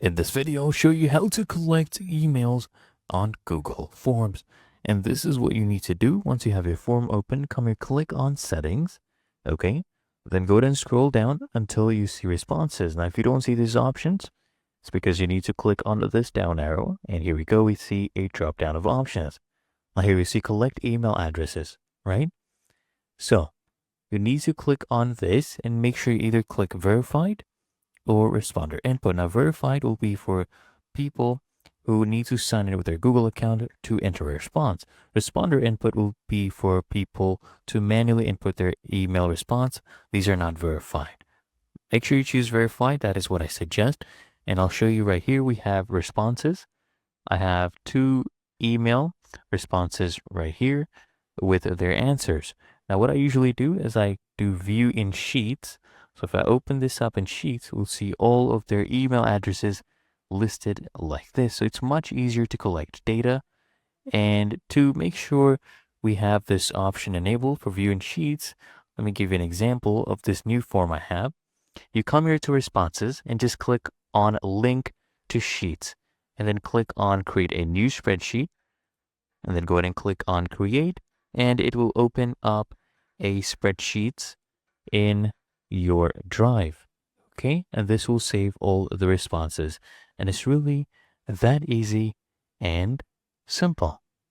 In this video, I'll show you how to collect emails on Google Forms. And this is what you need to do once you have your form open. Come here, click on settings. Okay. Then go ahead and scroll down until you see responses. Now, if you don't see these options, it's because you need to click on this down arrow. And here we go. We see a drop down of options. Now here we see collect email addresses, right? So you need to click on this and make sure you either click verified or responder input. Now, verified will be for people who need to sign in with their Google account to enter a response. Responder input will be for people to manually input their email response. These are not verified. Make sure you choose verified. That is what I suggest. And I'll show you right here. We have responses. I have 2 email responses right here with their answers. Now, what I usually do is I do view in Sheets. So if I open this up in Sheets, we'll see all of their email addresses listed like this. So it's much easier to collect data. And to make sure we have this option enabled for view in Sheets, let me give you an example of this new form I have. You come here to responses and just click on link to Sheets and then click on create a new spreadsheet and then go ahead and click on create and it will open up a spreadsheet in your drive. Okay, and this will save all the responses. And it's really that easy and simple.